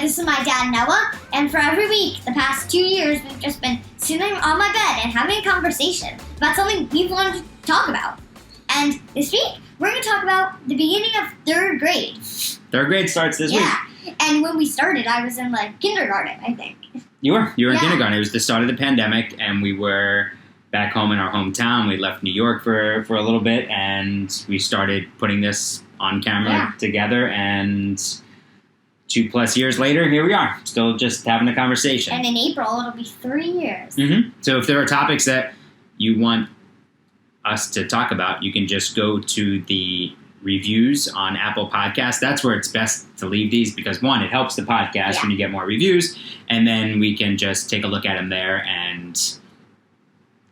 This is my dad, Noah, and for every week, the past 2 years, we've just been sitting on my bed and having a conversation about something we wanted to talk about. And this week, we're going to talk about the beginning of third grade. Third grade starts this week. Yeah, and when we started, I was in, kindergarten, I think. You were in kindergarten. It was the start of the pandemic, and we were back home in our hometown. We left New York for a little bit, and we started putting this on camera together, and 2+ years later, here we are, still just having a conversation. And in April, it'll be 3 years. Mm-hmm. So if there are topics that you want us to talk about, you can just go to the reviews on Apple Podcasts. That's where it's best to leave these because, one, it helps the podcast when you get more reviews, and then we can just take a look at them there and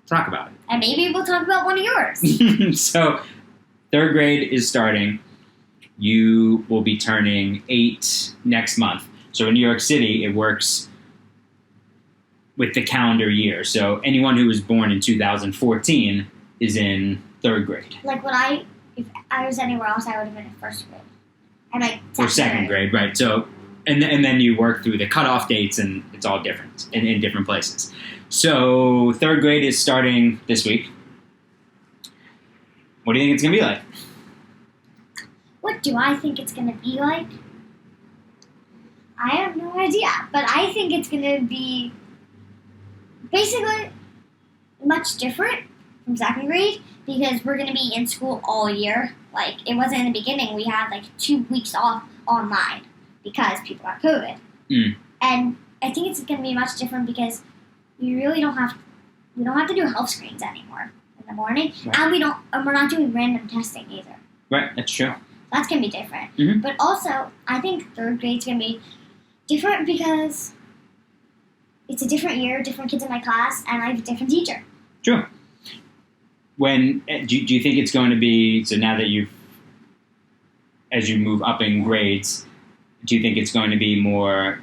talk about it. And maybe we'll talk about one of yours. So, third grade is starting. You will be turning 8 next month. So in New York City, it works with the calendar year. So anyone who was born in 2014 is in third grade. If I was anywhere else, I would have been in first grade. Or second grade, right. So, and then you work through the cutoff dates, and it's all different in different places. So third grade is starting this week. What do you think it's going to be like? What do I think it's going to be like? I have no idea, but I think it's going to be basically much different from second grade because we're going to be in school all year. It wasn't in the beginning. We had 2 weeks off online because people got COVID. And I think it's going to be much different because we really don't have to do health screens anymore in the morning, right. And we're not doing random testing either. Right, that's true. That's going to be different. Mm-hmm. But also, I think third grade's going to be different because it's a different year, different kids in my class, and I have a different teacher. True. Do you think it's going to be, so now that as you move up in grades, do you think it's going to be more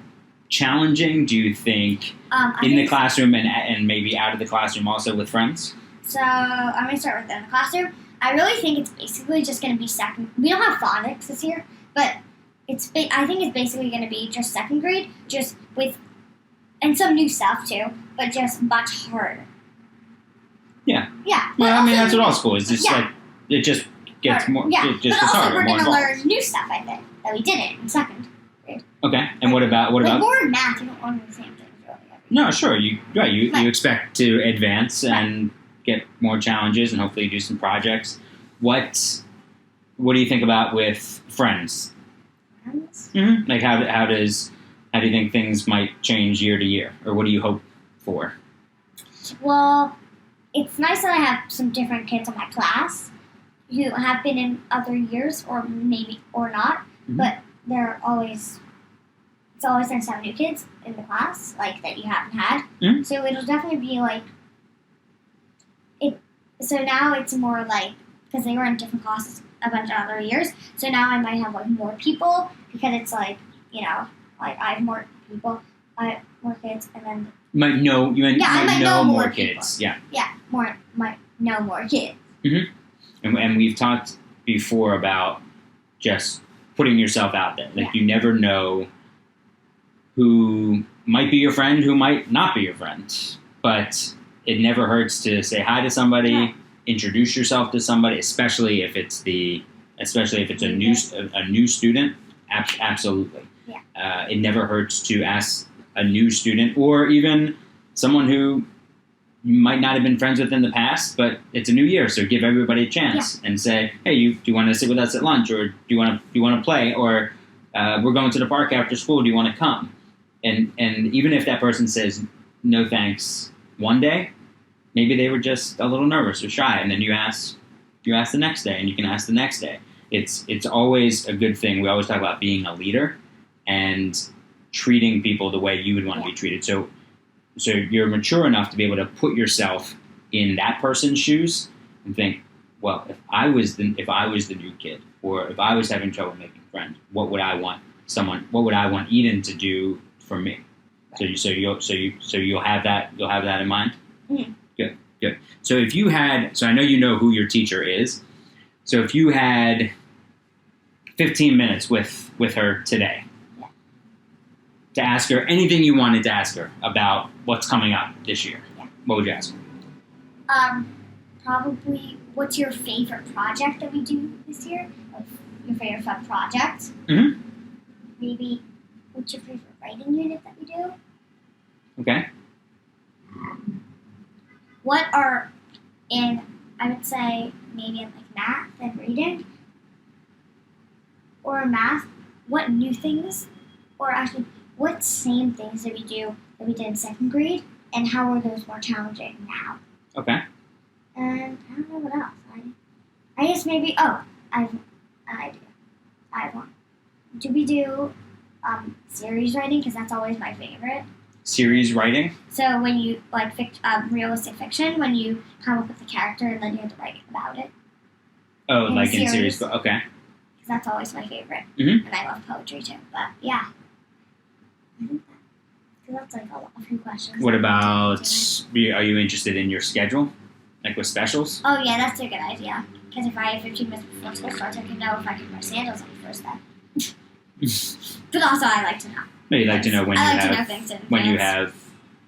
challenging? Do you think in the classroom and maybe out of the classroom also with friends? So I'm going to start with in the classroom. I really think it's basically just going to be second. We don't have phonics this year, but I think it's basically going to be just second grade, just with, and some new stuff too, but just much harder. Yeah. Yeah. Well, I mean, that's what all school is. It's it just gets more. Yeah. It just but also harder, we're going to involved. learn new stuff, I think, that we didn't in second grade. Okay. And what about? More in math, you don't learn the same things really. No, sure. You expect to advance and get more challenges and hopefully do some projects. What do you think about with friends? Friends? Mm-hmm. How do you think things might change year to year, or what do you hope for? Well, it's nice that I have some different kids in my class who have been in other years, or maybe or not. Mm-hmm. But it's always nice to have new kids in the class that you haven't had. Mm-hmm. So it'll definitely be it. So now it's more because they were in different classes a bunch of other years. So now I might have more people because it's I have more people, I have more kids, and then might know more kids. Yeah. Yeah, might know more kids. Mm-hmm. And we've talked before about just putting yourself out there. You never know who might be your friend, who might not be your friend, but it never hurts to say hi to somebody, introduce yourself to somebody, especially if it's a new student. Absolutely. Yeah. It never hurts to ask a new student or even someone who you might not have been friends with in the past, but it's a new year, so give everybody a chance and say, hey, do you want to sit with us at lunch, or do you want to play, or we're going to the park after school, do you want to come? And even if that person says no thanks one day, maybe they were just a little nervous or shy, and then you ask the next day, and you can ask the next day. It's always a good thing. We always talk about being a leader and treating people the way you would want to be treated. So you're mature enough to be able to put yourself in that person's shoes and think, well, if I was the new kid, or if I was having trouble making friends, what would I want Eden to do for me? So you'll have that in mind. Mm-hmm. Good. So I know you know who your teacher is. So if you had 15 minutes with her today, to ask her anything you wanted to ask her about what's coming up this year, Yeah. what would you ask her? Probably, what's your favorite project that we do this year? Like, your favorite fun project? Mhm. Maybe, what's your favorite writing unit that we do? Okay. What are, I would say, maybe in like math and reading, or math, what new things, or actually, what same things that we do that we did in second grade, and how are those more challenging now? Okay. And I don't know what else. I guess maybe, I have an idea. I have one. Do we do series writing? Because that's always my favorite. Series writing? So when you, like, realistic fiction, when you come up with a character and then you have to write about it. Oh, In like in series. series. Okay. Because that's always my favorite. Mhm. And I love poetry too. But, yeah. I think that's like a few questions. What about, are you interested in your schedule? Like with specials? Oh, yeah, that's a good idea. Because if I have 15 minutes before school starts, I can know if I can wear sandals on the first day. But also, I like to know. No, you'd like to know when I you like to know have things in when you advance. have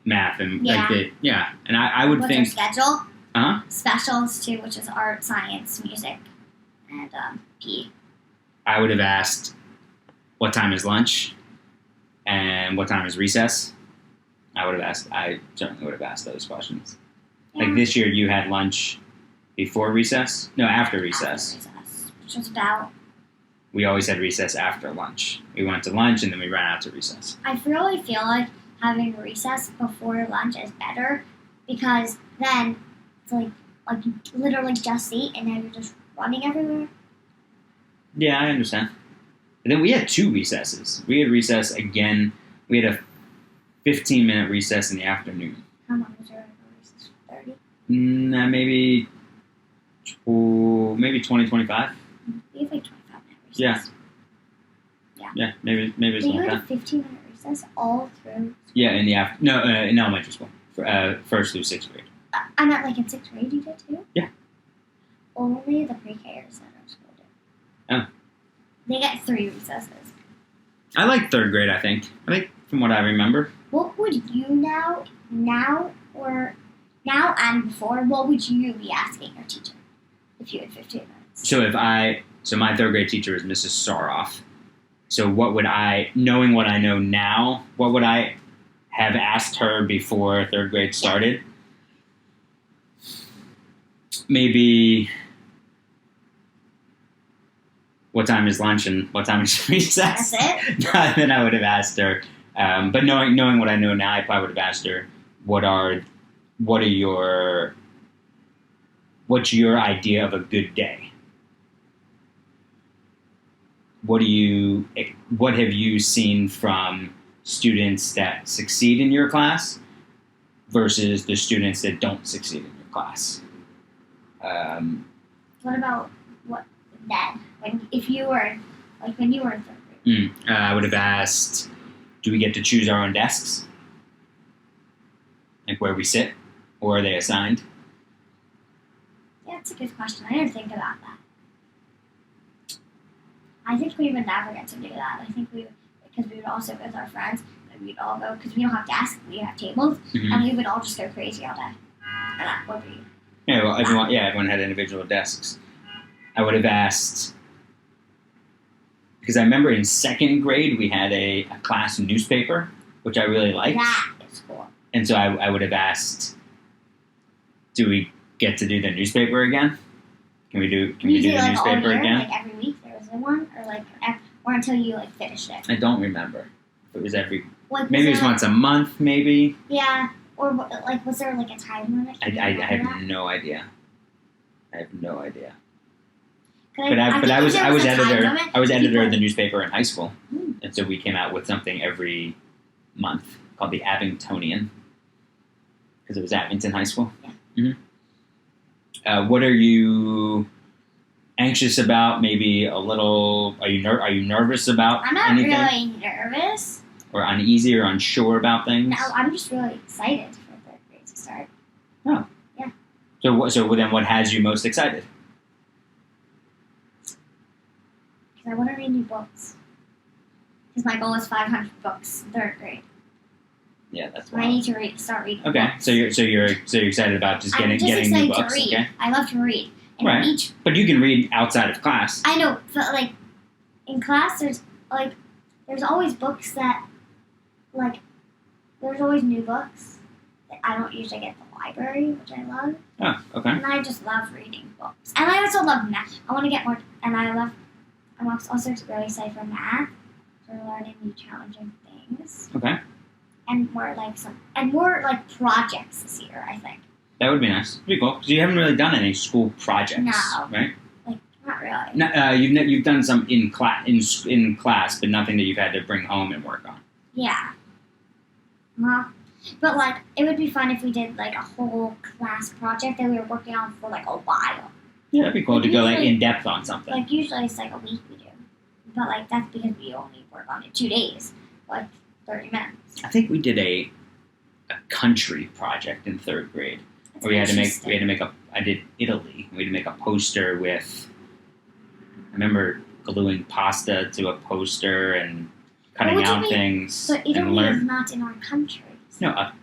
math and Yeah. like the and I would What's think our schedule? huh? Specials too, which is art, science, music, and PE. I would have asked what time is lunch and what time is recess. I certainly would have asked those questions. Yeah. Like this year you had lunch before recess? No, after recess. After recess, which was about. We always had recess after lunch. We went to lunch and then we ran out to recess. I really feel like having recess before lunch is better because then it's like you literally just eat and then you're just running everywhere. Yeah, I understand. And then we had 2 recesses. We had recess again. We had a 15-minute recess in the afternoon. How long was your recess? 30? Maybe 20, 25. We have like 25-minute recess. Yeah. Yeah, maybe But something you like had that. a 15-minute recess all through. Yeah, in the in elementary school, first through 6th grade. I meant like in 6th grade you did too? Yeah. Only the pre-Kers at our school did. Oh. They get 3 recesses. I like 3rd grade. I think from what I remember. What would you now and before, what would you be asking your teacher if you had 15 minutes? So my 3rd grade teacher is Mrs. Saroff. So what would knowing what I know now, what would I have asked her before 3rd grade started? Maybe what time is lunch and what time is recess? That's it? Then I would have asked her. But knowing what I know now, I probably would have asked her, what's your idea of a good day? What have you seen from students that succeed in your class versus the students that don't succeed in your class? What about then? When you were in 3rd grade? I would have asked, do we get to choose our own desks? Like where we sit? Or are they assigned? Yeah, that's a good question. I didn't think about that. I think we would never get to do that. I think because we would also with our friends, and we'd all go, because we don't have desks, we have tables, Mhm. and we would all just go crazy all day. And that would be. Yeah, well, everyone had individual desks. I would have asked, because I remember in 2nd grade we had a class newspaper, which I really liked. That is cool. And so I would have asked, do we get to do the newspaper again? Can we do the like all newspaper year, again? like every week there was one, or until you like finished it. I don't remember. If it was Like, maybe it was there, once a month, maybe. Yeah, or like was there like a time limit? I Can you remember have that? no idea. I have no idea. 'Cause But I think if was there a time editor. limit, I was editor of people- the newspaper in high school, Hmm. and so we came out with something every month called the Abingtonian, because it was Abington High School. Yeah. What are you anxious about? Maybe a little. Are you nervous about I'm not anything, really nervous. or uneasy or unsure about things? No, I'm just really excited for 3rd grade to start. So then, what has you most excited? Because I want to read new books. Because my goal is 500 books in 3rd grade. Yeah, that's So I wild. need to start reading. Okay, books. so you're excited about just I'm getting just getting new excited books, to read. okay? I love to read. And Right. each But you can read outside of class. I know, but like in class, there's always books that there's always new books that I don't usually get at the library, which I love, Oh, okay. and I just love reading books. And I also love math. I want to get more, and I'm also really excited for math, for learning new challenging things, Okay. and more projects this year. I think That would be nice. It'd be cool. Because you haven't really done any school projects, No. right? not really. No, you've done some in class, but nothing that you've had to bring home and work on. Yeah. But it would be fun if we did a whole class project that we were working on for a while. Yeah, that'd be cool to go Usually- in depth on something. Usually it's a week we do, but that's because we only work on it 2 days, 30 minutes. I think we did a country project in 3rd grade. That's Where we had to interesting. make I did Italy. We had to make a poster with. I remember gluing pasta to a poster and cutting What do you out mean? things So and Italy is learn. not in our country. No, what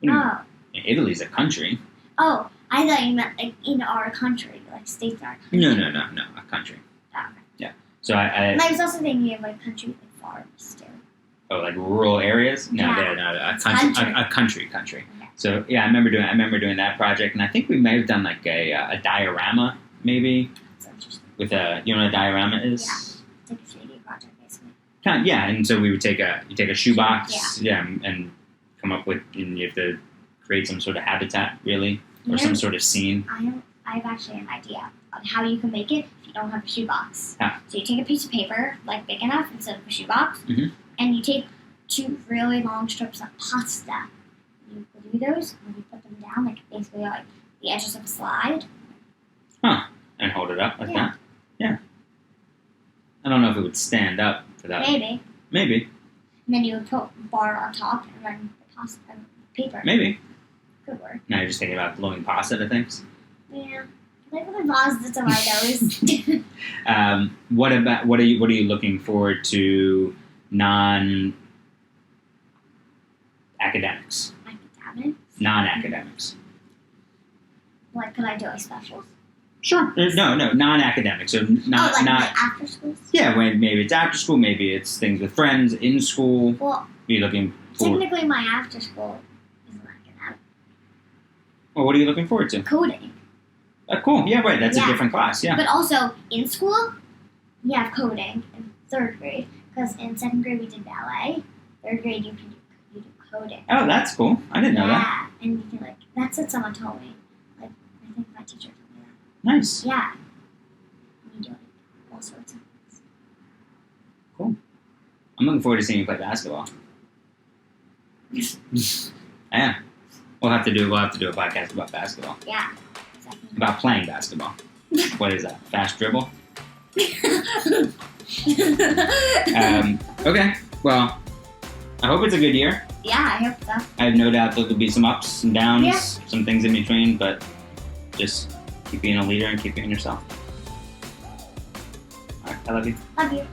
do you mean? Oh, Italy's a country. I thought you meant in our country, states in our country. No, a country. Oh, okay. Yeah. So I And I was also thinking of country farms too. rural areas. No, Yeah. they're not a Country. country. Okay. So yeah, I remember doing that project, and I think we may have done a diorama maybe That's interesting. with you know what a diorama is. Yeah. It's like a 3D project basically. Yeah, and so we would take a shoebox, and come up with, and you have to create some sort of habitat, really, or some sort of scene. I have actually an idea on how you can make it if you don't have a shoebox. How? So you take a piece of paper, big enough instead of a shoebox, Mhm. and you take 2 really long strips of pasta. You glue those, and you put them down, basically the edges of a slide. And hold it up like Yeah. that. Yeah. I don't know if it would stand up to that. Maybe. Maybe. And then you would put bar on top, and then the pasta and paper. Maybe. Good work. Now you're just thinking about gluing pasta to things. Yeah. I put pasta to my nose. What are you looking forward to non-academics? Academic. Non-academics. Could I do specials? Sure. No, non-academic. So not the after schools? Yeah, when maybe it's after school, maybe it's things with friends in school. Well, Are you looking forward? technically my after school isn't academic. Well, what are you looking forward to? Coding. Cool. Yeah, right. That's Yeah. a different class. Yeah. But also, in school, we have coding in 3rd grade, because in 2nd grade we did ballet. 3rd grade you do coding. Oh, that's cool. I didn't know that. Yeah, and you can that's what someone told me. I think my teacher told me that. Nice. Yeah. We do all sorts of things. I'm looking forward to seeing you play basketball. Yeah. We'll have to do a podcast about basketball. Yeah. Exactly. About playing basketball. What is that? Fast dribble? Okay. Well, I hope it's a good year. Yeah, I hope so. I have no doubt there'll be some ups and downs, Yeah. some things in between, but just keep being a leader and keep being yourself. All right. I love you. Love you.